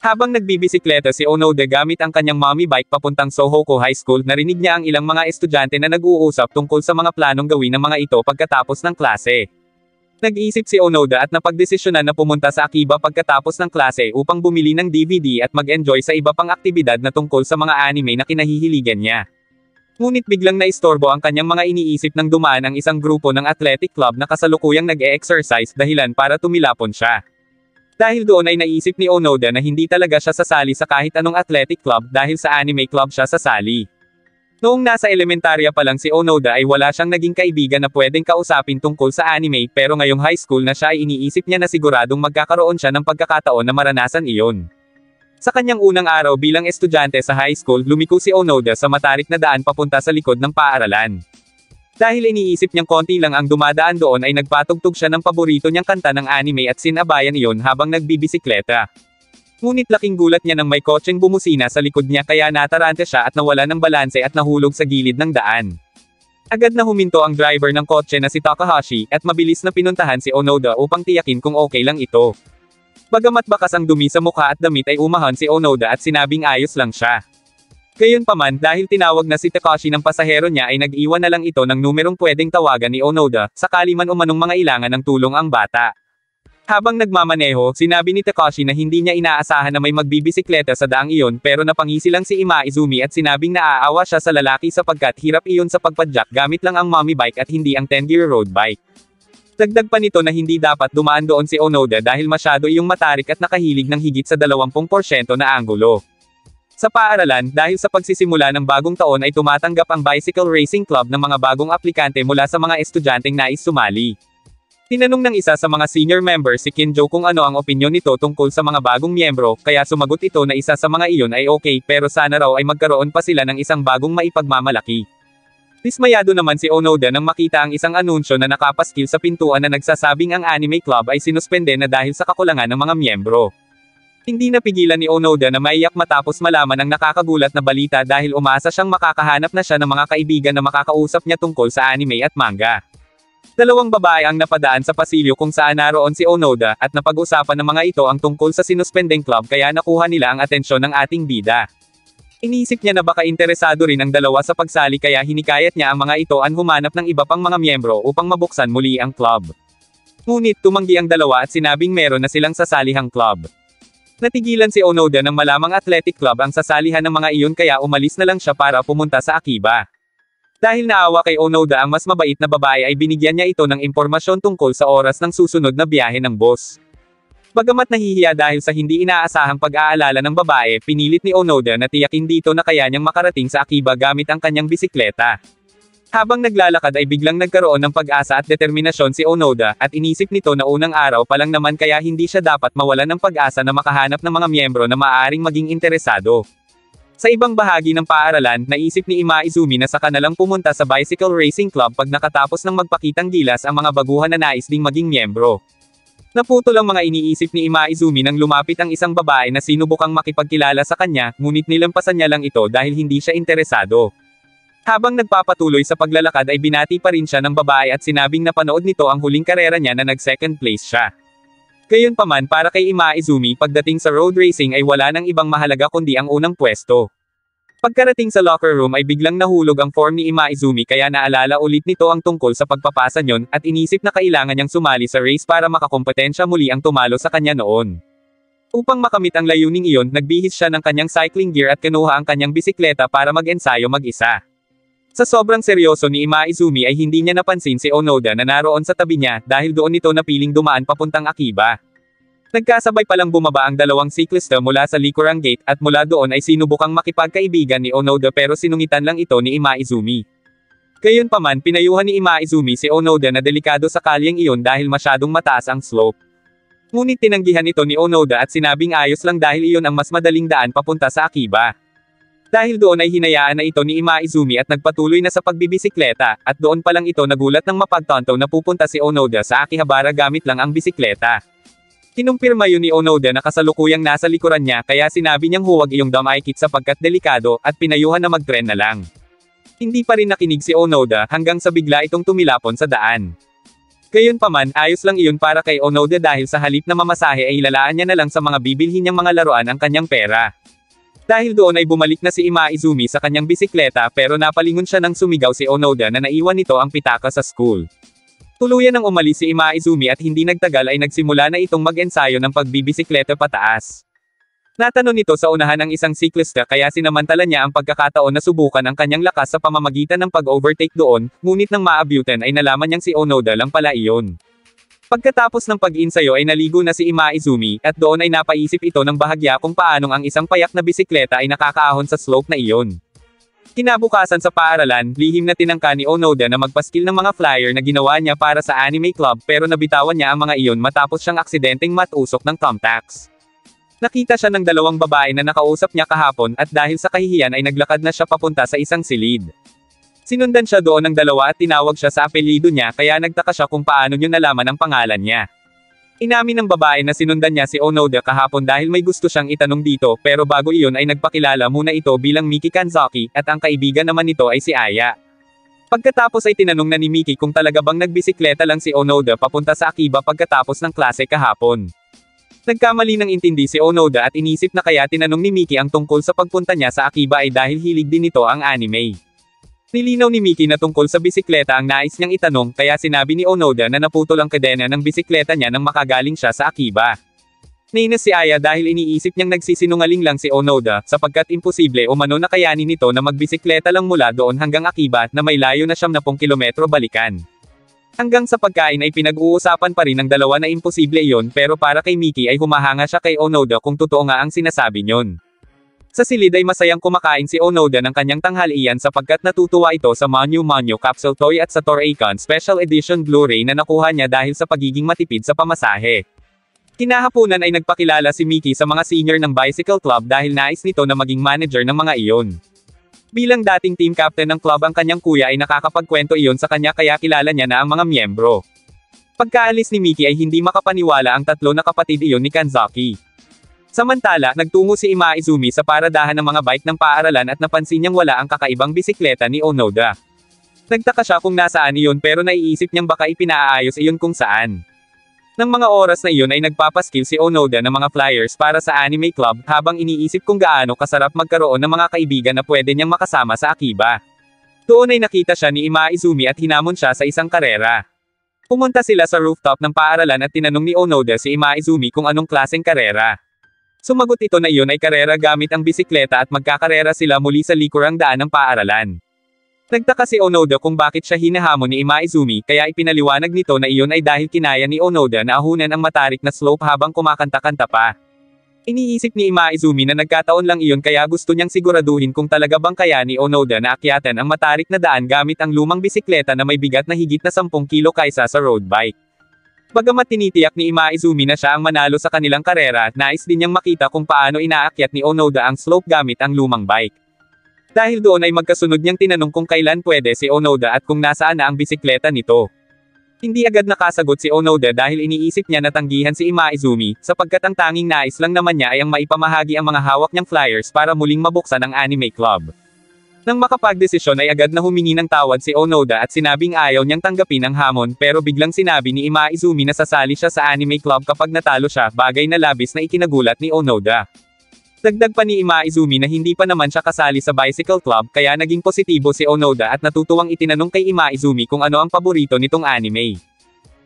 Habang nagbibisikleta si Onoda gamit ang kanyang mommy bike papuntang Sohoko High School, narinig niya ang ilang mga estudyante na nag-uusap tungkol sa mga planong gawin ng mga ito pagkatapos ng klase. Nag-iisip si Onoda at napagdesisyonan na pumunta sa Akiba pagkatapos ng klase upang bumili ng DVD at mag-enjoy sa iba pang aktibidad na tungkol sa mga anime na kinahihiligan niya. Ngunit biglang naistorbo ang kanyang mga iniisip nang dumaan ang isang grupo ng athletic club na kasalukuyang nag-e-exercise dahilan para tumilapon siya. Dahil doon ay naisip ni Onoda na hindi talaga siya sasali sa kahit anong athletic club dahil sa anime club siya sasali. Noong nasa elementarya pa lang si Onoda ay wala siyang naging kaibigan na pwedeng kausapin tungkol sa anime, pero ngayong high school na siya ay iniisip niya na siguradong magkakaroon siya ng pagkakataon na maranasan iyon. Sa kanyang unang araw bilang estudyante sa high school, lumiko si Onoda sa matarik na daan papunta sa likod ng paaralan. Dahil iniisip niyang konti lang ang dumadaan doon ay nagpatugtog siya ng paborito niyang kanta ng anime at sinabayan iyon habang nagbibisikleta. Ngunit laking gulat niya nang may kotseng bumusina sa likod niya, kaya natarante siya at nawala ng balanse at nahulog sa gilid ng daan. Agad na huminto ang driver ng kotse na si Takahashi at mabilis na pinuntahan si Onoda upang tiyakin kung okay lang ito. Bagamat bakas ang dumi sa mukha at damit ay umahon si Onoda at sinabing ayos lang siya. Gayunpaman, dahil tinawag na si Takashi ng pasahero niya ay nag-iwan na lang ito ng numerong pwedeng tawagan ni Onoda, sakali man umanong mga ilangan ng tulong ang bata. Habang nagmamaneho, sinabi ni Takashi na hindi niya inaasahan na may magbibisikleta sa daang iyon, pero napangisi lang si Ima Izumi at sinabing naaawa siya sa lalaki sapagkat hirap iyon sa pagpadyak gamit lang ang mommy bike at hindi ang 10-gear road bike. Dagdag pa nito na hindi dapat dumaan doon si Onoda dahil masyado iyong matarik at nakahilig ng higit sa 20% na anggulo. Sa paaralan, dahil sa pagsisimula ng bagong taon ay tumatanggap ang Bicycle Racing Club ng mga bagong aplikante mula sa mga estudyanteng nais sumali. Tinanong ng isa sa mga senior members si Kinjo kung ano ang opinyon nito tungkol sa mga bagong miyembro, kaya sumagot ito na isa sa mga iyon ay okay, pero sana raw ay magkaroon pa sila ng isang bagong maipagmamalaki. Dismayado naman si Onoda nang makita ang isang anunsyo na nakapaskil sa pintuan na nagsasabing ang anime club ay sinuspende na dahil sa kakulangan ng mga miyembro. Hindi napigilan ni Onoda na maiyak matapos malaman ang nakakagulat na balita dahil umasa siyang makakahanap na siya ng mga kaibigan na makakausap niya tungkol sa anime at manga. Dalawang babae ang napadaan sa pasilyo kung saan naroon si Onoda, at napag-usapan ng mga ito ang tungkol sa sinuspendeng club kaya nakuha nila ang atensyon ng ating bida. Iniisip niya na baka interesado rin ang dalawa sa pagsali kaya hinikayat niya ang mga ito ang humanap ng iba pang mga miyembro upang mabuksan muli ang club. Ngunit tumanggi ang dalawa at sinabing meron na silang sasalihang club. Natigilan si Onoda nang malamang athletic club ang sasalihan ng mga iyon kaya umalis na lang siya para pumunta sa Akiba. Dahil naawa kay Onoda ang mas mabait na babae ay binigyan niya ito ng impormasyon tungkol sa oras ng susunod na biyahe ng boss. Bagamat nahihiya dahil sa hindi inaasahang pag-aalala ng babae, pinilit ni Onoda na tiyakin dito na kaya niyang makarating sa Akiba gamit ang kanyang bisikleta. Habang naglalakad ay biglang nagkaroon ng pag-asa at determinasyon si Onoda, at inisip nito na unang araw pa lang naman kaya hindi siya dapat mawalan ng pag-asa na makahanap ng mga miyembro na maaaring maging interesado. Sa ibang bahagi ng paaralan, naisip ni Ima Izumi na saka na lang pumunta sa Bicycle Racing Club pag nakatapos ng magpakitang gilas ang mga baguhan na nais ding maging miyembro. Naputol ang mga iniisip ni Ima Izumi nang lumapit ang isang babae na sinubukang makipagkilala sa kanya, ngunit nilampasan niya lang ito dahil hindi siya interesado. Habang nagpapatuloy sa paglalakad ay binati pa rin siya ng babae at sinabing napanood nito ang huling karera niya na nag-second place siya. Gayunpaman, para kay Ima Izumi, pagdating sa road racing ay wala nang ibang mahalaga kundi ang unang pwesto. Pagkarating sa locker room ay biglang nahulog ang form ni Ima Izumi kaya naalala ulit nito ang tungkol sa pagpapasa niyon, at inisip na kailangan niyang sumali sa race para makakompetensya muli ang tumalo sa kanya noon. Upang makamit ang layuning iyon, nagbihis siya ng kanyang cycling gear at kinuha ang kanyang bisikleta para mag-ensayo mag-isa. Sa sobrang seryoso ni Ima Izumi ay hindi niya napansin si Onoda na naroon sa tabi niya dahil doon ito napiling dumaan papuntang Akiba. Nagkasabay palang bumaba ang dalawang siklista mula sa likurang gate at mula doon ay sinubukang makipagkaibigan ni Onoda pero sinungitan lang ito ni Ima Izumi. Gayunpaman, pinayuhan ni Ima Izumi si Onoda na delikado sa kalyeng iyon dahil masyadong mataas ang slope. Ngunit tinanggihan ito ni Onoda at sinabing ayos lang dahil iyon ang mas madaling daan papunta sa Akiba. Dahil doon ay hinayaan na ito ni Ima Izumi at nagpatuloy na sa pagbibisikleta, at doon pa lang ito nagulat ng mapagtanto na pupunta si Onoda sa Akihabara gamit lang ang bisikleta. Kinumpirma yun ni Onoda na kasalukuyang nasa likuran niya kaya sinabi niyang huwag iyong damaykit sapagkat delikado, at pinayuhan na mag-tren na lang. Hindi pa rin nakinig si Onoda hanggang sa bigla itong tumilapon sa daan. Gayunpaman, ayos lang iyon para kay Onoda dahil sa halip na mamasahe ay ilalaan niya na lang sa mga bibilhin niyang mga laruan ang kanyang pera. Dahil doon ay bumalik na si Ima Izumi sa kanyang bisikleta pero napalingon siya nang sumigaw si Onoda na naiwan nito ang pitaka sa school. Tuluyan nang umalis si Ima Izumi at hindi nagtagal ay nagsimula na itong mag-ensayo ng pagbibisikleta pataas. Natanong nito sa unahan ng isang siklista kaya sinamantala niya ang pagkakataon na subukan ang kanyang lakas sa pamamagitan ng pag-overtake doon, ngunit nang maabutan ay nalaman niyang si Onoda lang pala iyon. Pagkatapos ng pag-insayo ay naligo na si Ima Izumi, at doon ay napaisip ito ng bahagya kung paanong ang isang payak na bisikleta ay nakakaahon sa slope na iyon. Kinabukasan sa paaralan, lihim na tinangka ni Onoda na magpaskil ng mga flyer na ginawa niya para sa anime club pero nabitawan niya ang mga iyon matapos siyang aksidenteng matusok ng thumbtacks. Nakita siya ng dalawang babae na nakausap niya kahapon at dahil sa kahihiyan ay naglakad na siya papunta sa isang silid. Sinundan siya doon ng dalawa at tinawag siya sa apelyido niya kaya nagtaka siya kung paano niya nalaman ang pangalan niya. Inamin ng babae na sinundan niya si Onoda kahapon dahil may gusto siyang itanong dito pero bago iyon ay nagpakilala muna ito bilang Miki Kanzaki at ang kaibigan naman nito ay si Aya. Pagkatapos ay tinanong na ni Miki kung talaga bang nagbisikleta lang si Onoda papunta sa Akiba pagkatapos ng klase kahapon. Nagkamali ng intindi si Onoda at inisip na kaya tinanong ni Miki ang tungkol sa pagpunta niya sa Akiba ay dahil hilig din nito ang anime. Nilinaw ni Miki na tungkol sa bisikleta ang nais niyang itanong kaya sinabi ni Onoda na naputol ang kadena ng bisikleta niya nang makagaling siya sa Akiba. Nainis si Aya dahil iniisip niyang nagsisinungaling lang si Onoda sapagkat imposible umano na kayanin nito na magbisikleta lang mula doon hanggang Akiba na may layo na 70 kilometro balikan. Hanggang sa pagkain ay pinag-uusapan pa rin ng dalawa na imposible iyon pero para kay Miki ay humahanga siya kay Onoda kung totoo nga ang sinasabi niyon. Sa silid ay masayang kumakain si Onoda ng kanyang tanghalian sapagkat natutuwa ito sa Manyo Manyo Capsule Toy at sa Toraycon Special Edition Blu-ray na nakuha niya dahil sa pagiging matipid sa pamasahe. Kinahaponan ay nagpakilala si Miki sa mga senior ng Bicycle Club dahil nais nito na maging manager ng mga iyon. Bilang dating team captain ng club ang kanyang kuya ay nakakapagkwento iyon sa kanya kaya kilala niya na ang mga miyembro. Pagkaalis ni Miki ay hindi makapaniwala ang tatlo na kapatid iyon ni Kanzaki. Samantala, nagtungo si Ima Izumi sa paradahan ng mga bike ng paaralan at napansin niyang wala ang kakaibang bisikleta ni Onoda. Nagtaka siya kung nasaan iyon pero naiisip niyang baka ipinaayos iyon kung saan. Nang mga oras na iyon ay nagpapaskil si Onoda ng mga flyers para sa anime club habang iniisip kung gaano kasarap magkaroon ng mga kaibigan na pwede niyang makasama sa Akiba. Doon ay nakita siya ni Ima Izumi at hinamon siya sa isang karera. Pumunta sila sa rooftop ng paaralan at tinanong ni Onoda si Ima Izumi kung anong klaseng karera. Sumagot ito na iyon ay karera gamit ang bisikleta at magkakarera sila muli sa likurang daan ng paaralan. Nagtaka si Onoda kung bakit siya hinahamon ni Ima Izumi kaya ipinaliwanag nito na iyon ay dahil kinaya ni Onoda na ahunan ang matarik na slope habang kumakanta-kanta pa. Iniisip ni Ima Izumi na nagkataon lang iyon kaya gusto niyang siguraduhin kung talaga bang kaya ni Onoda na akyatan ang matarik na daan gamit ang lumang bisikleta na may bigat na higit na 10 kilo kaysa sa road bike. Bagamat tinitiyak ni Ima Izumi na siya ang manalo sa kanilang karera, nais din niyang makita kung paano inaakyat ni Onoda ang slope gamit ang lumang bike. Dahil doon ay magkasunod niyang tinanong kung kailan pwede si Onoda at kung nasaan na ang bisikleta nito. Hindi agad nakasagot si Onoda dahil iniisip niya na tanggihan si Ima Izumi, sapagkat ang tanging nais lang naman niya ay ang maipamahagi ang mga hawak niyang flyers para muling mabuksan ang anime club. Nang makapagdesisyon ay agad na humingi ng tawad si Onoda at sinabing ayaw niyang tanggapin ang hamon pero biglang sinabi ni Ima Izumi na sasali siya sa anime club kapag natalo siya, bagay na labis na ikinagulat ni Onoda. Dagdag pa ni Ima Izumi na hindi pa naman siya kasali sa Bicycle Club kaya naging positibo si Onoda at natutuwang itinanong kay Ima Izumi kung ano ang paborito nitong anime.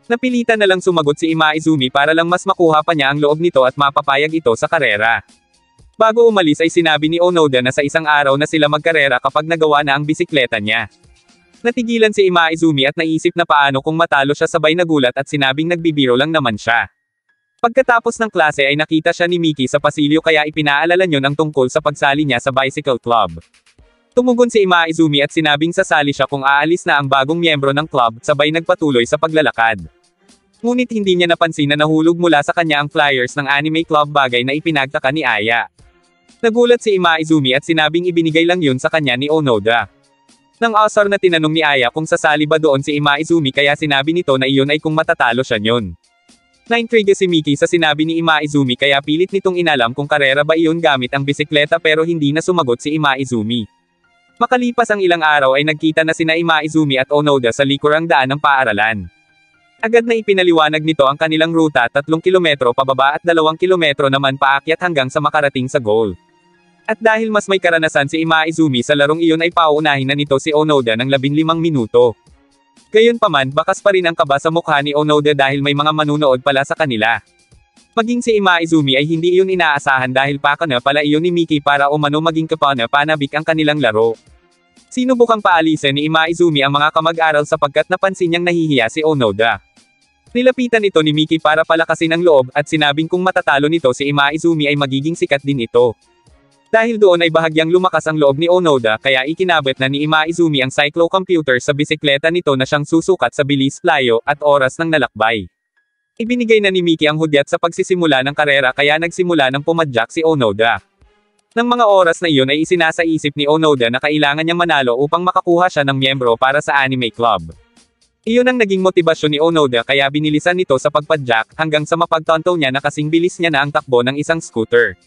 Napilitan na lang sumagot si Ima Izumi para lang mas makuha pa niya ang loob nito at mapapayag ito sa karera. Bago umalis ay sinabi ni Onoda na sa isang araw na sila magkarera kapag nagawa na ang bisikleta niya. Natigilan si Ima Izumi at naisip na paano kung matalo siya, sabay nagulat at sinabing nagbibiro lang naman siya. Pagkatapos ng klase ay nakita siya ni Miki sa pasilyo kaya ipinaalala niyon ang tungkol sa pagsali niya sa Bicycle Club. Tumugon si Ima Izumi at sinabing sasali siya kung aalis na ang bagong miyembro ng club, sabay nagpatuloy sa paglalakad. Ngunit hindi niya napansin na nahulog mula sa kanya ang flyers ng anime club, bagay na ipinagtaka ni Aya. Nagulat si Ima Izumi at sinabing ibinigay lang yun sa kanya ni Onoda. Nang asar na tinanong ni Aya kung sasali ba doon si Ima Izumi kaya sinabi nito na iyon ay kung matatalo siya yun. Naintriga si Miki sa sinabi ni Ima Izumi kaya pilit nitong inalam kung karera ba iyon gamit ang bisikleta pero hindi na sumagot si Ima Izumi. Makalipas ang ilang araw ay nagkita na sina Ima Izumi at Onoda sa likurang daan ng paaralan. Agad na ipinaliwanag nito ang kanilang ruta 3 kilometro pababa at 2 kilometro naman paakyat hanggang sa makarating sa goal. At dahil mas may karanasan si Imaizumi sa larong iyon ay pauunahin na nito si Onoda ng 15 minuto. Gayunpaman, bakas pa rin ang kaba sa mukha ni Onoda dahil may mga manunood pala sa kanila. Maging si Imaizumi ay hindi iyon inaasahan dahil pakana pala iyon ni Miki para umano maging kapana-panabik ang kanilang laro. Sinubukang paalisin ni Imaizumi ang mga kamag-aral sapagkat napansin niyang nahihiya si Onoda. Nilapitan ito ni Miki para palakasin ang loob at sinabing kung matatalo nito si Imaizumi ay magiging sikat din ito. Dahil doon ay bahagyang lumakas ang loob ni Onoda kaya ikinabit na ni Imaizumi ang cyclocomputer sa bisikleta nito na siyang susukat sa bilis, layo, at oras ng nalakbay. Ibinigay na ni Miki ang hudyat sa pagsisimula ng karera kaya nagsimula ng pumadyak si Onoda. Nang mga oras na iyon ay isinasaisip ni Onoda na kailangan niyang manalo upang makakuha siya ng miyembro para sa anime club. Iyon ang naging motibasyon ni Onoda kaya binilisan nito sa pagpadyak hanggang sa mapagtanto niya na kasing bilis niya na ang takbo ng isang scooter.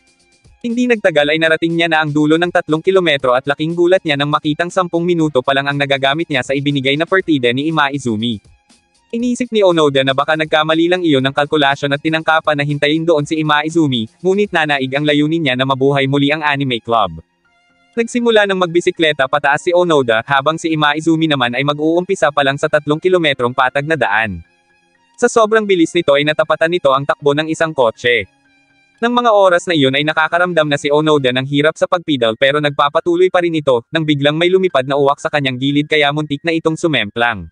Hindi nagtagal ay narating niya na ang dulo ng 3 kilometro at laking gulat niya nang makitang 10 minuto pa lang ang nagagamit niya sa ibinigay na partida ni Imaizumi. Iniisip ni Onoda na baka nagkamali lang iyon ng kalkulasyon at tinangkapan na hintayin doon si Imaizumi, ngunit nanaig ang layunin niya na mabuhay muli ang anime club. Nagsimula ng magbisikleta pataas si Onoda habang si Imaizumi naman ay mag-uumpisa pa lang sa 3 kilometrong patag na daan. Sa sobrang bilis nito ay natapatan nito ang takbo ng isang kotse. Nang mga oras na iyon ay nakakaramdam na si Onoda ng hirap sa pagpidal pero nagpapatuloy pa rin ito nang biglang may lumipad na uwak sa kanyang gilid kaya muntik na itong sumemplang.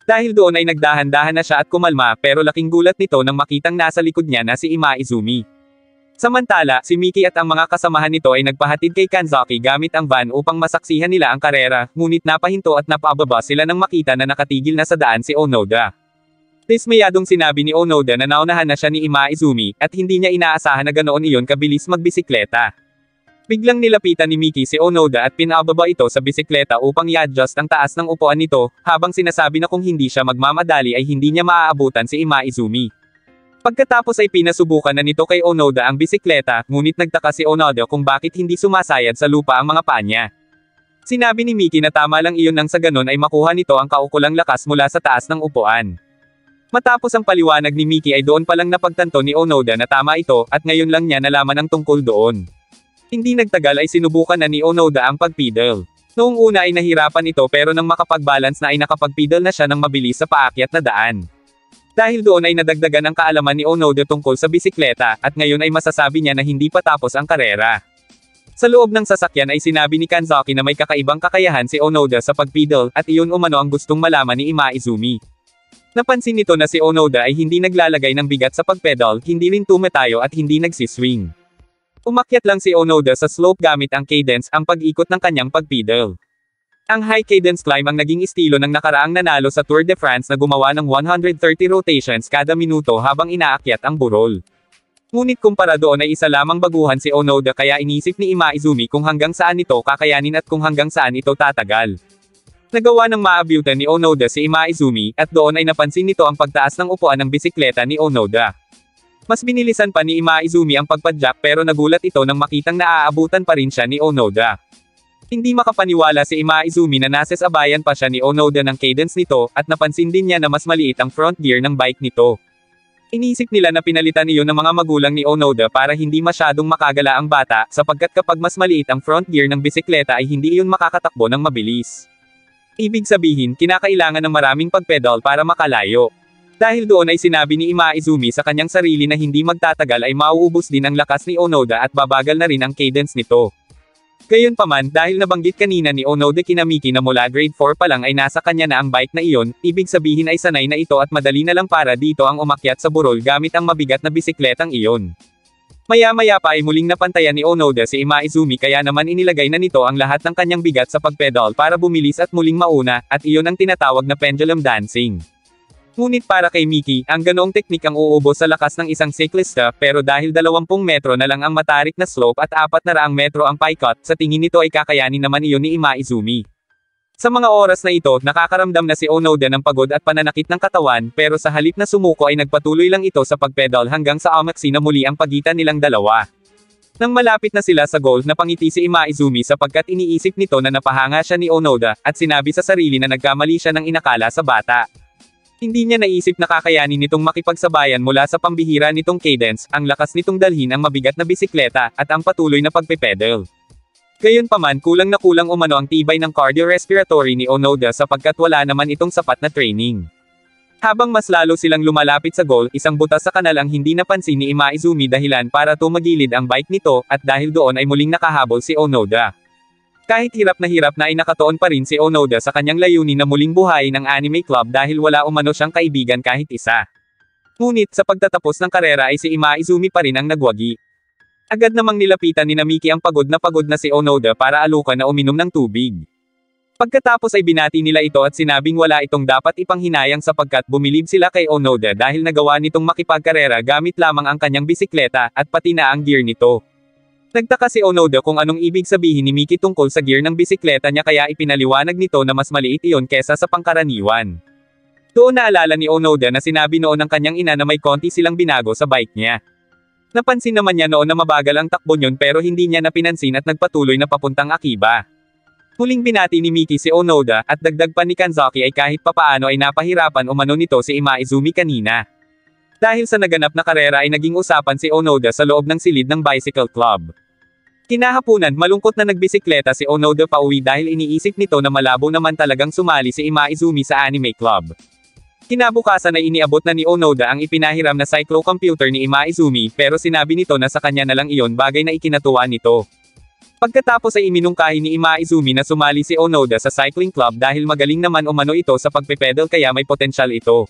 Dahil doon ay nagdahan-dahan na siya at kumalma pero laking gulat nito nang makitang nasa likod niya na si Imaizumi. Samantala, si Miki at ang mga kasamahan nito ay nagpahatid kay Kanzaki gamit ang van upang masaksihan nila ang karera, ngunit napahinto at napaababa sila nang makita na nakatigil na sa daan si Onoda. Dismayadong sinabi ni Onoda na naunahan na siya ni Imaizumi, at hindi niya inaasahan na ganoon iyon kabilis magbisikleta. Biglang nilapitan ni Miki si Onoda at pinababa ito sa bisikleta upang i-adjust ang taas ng upuan nito, habang sinasabi na kung hindi siya magmamadali ay hindi niya maaabutan si Imaizumi. Pagkatapos ay pinasubukan na nito kay Onoda ang bisikleta, ngunit nagtaka si Onoda kung bakit hindi sumasayad sa lupa ang mga paa niya. Sinabi ni Miki na tama lang iyon nang sa ganon ay makuha nito ang kaukulang lakas mula sa taas ng upuan. Matapos ang paliwanag ni Miki ay doon palang napagtanto ni Onoda na tama ito, at ngayon lang niya nalaman ang tungkol doon. Hindi nagtagal ay sinubukan na ni Onoda ang pagpidal. Noong una ay nahirapan ito pero nang makapag-balance na ay nakapagpidal na siya ng mabilis sa paakyat na daan. Dahil doon ay nadagdagan ang kaalaman ni Onoda tungkol sa bisikleta, at ngayon ay masasabi niya na hindi pa tapos ang karera. Sa loob ng sasakyan ay sinabi ni Kanzaki na may kakaibang kakayahan si Onoda sa pagpidal, at iyon umano ang gustong malaman ni Imaizumi. Napansin nito na si Onoda ay hindi naglalagay ng bigat sa pagpedal, hindi rin tumatayo at hindi nagsiswing. Umakyat lang si Onoda sa slope gamit ang cadence, ang pag-ikot ng kanyang pagpidal. Ang high cadence climb ang naging estilo ng nakaraang nanalo sa Tour de France na gumawa ng 130 rotations kada minuto habang inaakyat ang burol. Ngunit kumpara doon ay isa lamang baguhan si Onoda kaya inisip ni Imaizumi kung hanggang saan ito kakayanin at kung hanggang saan ito tatagal. Nagawa ng maabyutan ni Onoda si Imaizumi, at doon ay napansin nito ang pagtaas ng upuan ng bisikleta ni Onoda. Mas binilisan pa ni Imaizumi ang pagpadyak pero nagulat ito nang makitang naaabutan pa rin siya ni Onoda. Hindi makapaniwala si Imaizumi na nasasabayan pa siya ni Onoda ng cadence nito, at napansin din niya na mas maliit ang front gear ng bike nito. Inisip nila na pinalitan iyon ng mga magulang ni Onoda para hindi masyadong makagala ang bata, sapagkat kapag mas maliit ang front gear ng bisikleta ay hindi iyon makakatakbo ng mabilis. Ibig sabihin, kinakailangan ng maraming pagpedal para makalayo. Dahil doon ay sinabi ni Imaizumi sa kanyang sarili na hindi magtatagal ay mauubos din ang lakas ni Onoda at babagal na rin ang cadence nito. Gayunpaman, dahil nabanggit kanina ni Onoda kina Miki na mula grade 4 pa lang ay nasa kanya na ang bike na iyon, ibig sabihin ay sanay na ito at madali na lang para dito ang umakyat sa burol gamit ang mabigat na bisikletang iyon. Maya-maya pa ay muling napantayan ni Onoda si Imaizumi kaya naman inilagay na nito ang lahat ng kanyang bigat sa pagpedal para bumilis at muling mauna, at iyon ang tinatawag na pendulum dancing. Ngunit para kay Miki, ang ganoong teknik ang uubos sa lakas ng isang siklista, pero dahil 20 metro na lang ang matarik na slope at 400 metro ang pie-cut, sa tingin nito ay kakayanin naman iyon ni Imaizumi. Sa mga oras na ito, nakakaramdam na si Onoda ng pagod at pananakit ng katawan, pero sa halip na sumuko ay nagpatuloy lang ito sa pagpedal hanggang sa umaksi na muli ang pagitan nilang dalawa. Nang malapit na sila sa goal, napangiti si Imaizumi sapagkat iniisip nito na napahanga siya ni Onoda, at sinabi sa sarili na nagkamali siya ng inakala sa bata. Hindi niya naisip na kakayanin nitong makipagsabayan mula sa pambihira nitong cadence, ang lakas nitong dalhin ang mabigat na bisikleta, at ang patuloy na pagpepedal. Gayunpaman kulang na kulang umano ang tibay ng cardiorespiratory ni Onoda sapagkat wala naman itong sapat na training. Habang mas lalo silang lumalapit sa goal, isang butas sa kanal ang hindi napansin ni Imaizumi dahilan para tumagilid ang bike nito, at dahil doon ay muling nakahabol si Onoda. Kahit hirap na ay nakatoon pa rin si Onoda sa kanyang layunin na muling buhayin ang anime club dahil wala umano siyang kaibigan kahit isa. Ngunit sa pagtatapos ng karera ay si Imaizumi pa rin ang nagwagi. Agad namang nilapitan ni Namiki ang pagod na si Onoda para alukan na uminom ng tubig. Pagkatapos ay binati nila ito at sinabing wala itong dapat ipanghinayang sapagkat bumilib sila kay Onoda dahil nagawa nitong makipagkarera gamit lamang ang kanyang bisikleta, at pati na ang gear nito. Nagtaka si Onoda kung anong ibig sabihin ni Miki tungkol sa gear ng bisikleta niya kaya ipinaliwanag nito na mas maliit iyon kesa sa pangkaraniwan. Doon naalala ni Onoda na sinabi noon ng kanyang ina na may konti silang binago sa bike niya. Napansin naman niya noon na mabagal ang takbo niyon pero hindi niya napinansin at nagpatuloy na papuntang Akiba. Muling binati ni Miki si Onoda, at dagdag pa ni Kanzaki ay kahit papaano ay napahirapan umano nito si Imaizumi kanina. Dahil sa naganap na karera ay naging usapan si Onoda sa loob ng silid ng bicycle club. Kinahapunan, malungkot na nagbisikleta si Onoda pauwi dahil iniisip nito na malabo naman talagang sumali si Imaizumi sa anime club. Kinabukasan ay iniabot na ni Onoda ang ipinahiram na cyclocomputer ni Imaizumi pero sinabi nito na sa kanya na lang iyon bagay na ikinatuwa nito. Pagkatapos ay iminungkahi ni Imaizumi na sumali si Onoda sa cycling club dahil magaling naman umano ito sa pagpepedal kaya may potensyal ito.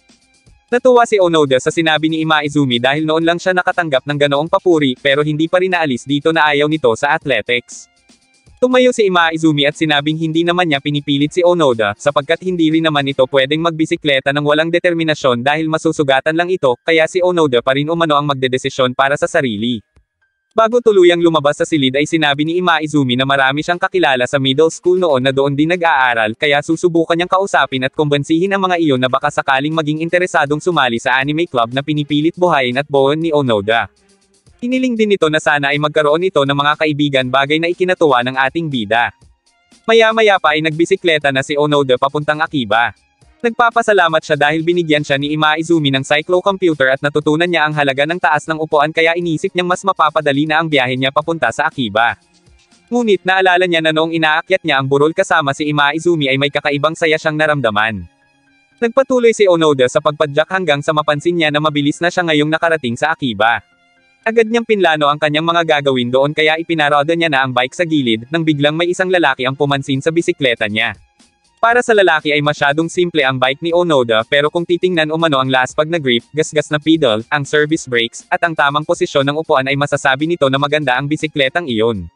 Natuwa si Onoda sa sinabi ni Imaizumi dahil noon lang siya nakatanggap ng ganoong papuri pero hindi pa rin naalis dito na ayaw nito sa athletics. Tumayo si Imaizumi at sinabing hindi naman niya pinipilit si Onoda sapagkat hindi rin naman ito pwedeng magbisikleta ng walang determinasyon dahil masusugatan lang ito kaya si Onoda pa rin umano ang magdedesisyon para sa sarili. Bago tuluyang lumabas sa silid ay sinabi ni Imaizumi na marami siyang kakilala sa middle school noon na doon din nag-aaral kaya susubukan niyang kausapin at kumbensihin ang mga iyon na baka sakaling maging interesadong sumali sa anime club na pinipilit buhayin at buuin ni Onoda. Hiniling din nito na sana ay magkaroon ito ng mga kaibigan bagay na ikinatuwa ng ating bida. Maya-maya pa ay nagbisikleta na si Onoda papuntang Akiba. Nagpapasalamat siya dahil binigyan siya ni Imaizumi ng cyclocomputer at natutunan niya ang halaga ng taas ng upuan kaya inisip niyang mas mapapadali na ang biyahe niya papunta sa Akiba. Ngunit naalala niya na noong inaakyat niya ang burol kasama si Imaizumi ay may kakaibang saya siyang naramdaman. Nagpatuloy si Onoda sa pagpadyak hanggang sa mapansin niya na mabilis na siya ngayong nakarating sa Akiba. Agad niyang pinlano ang kanyang mga gagawin doon kaya ipinaroda niya na ang bike sa gilid nang biglang may isang lalaki ang pumansin sa bisikleta niya. Para sa lalaki ay masyadong simple ang bike ni Onoda pero kung titingnan umano ang laspag na grip, gasgas na pedal, ang service brakes, at ang tamang posisyon ng upuan ay masasabi nito na maganda ang bisikletang iyon.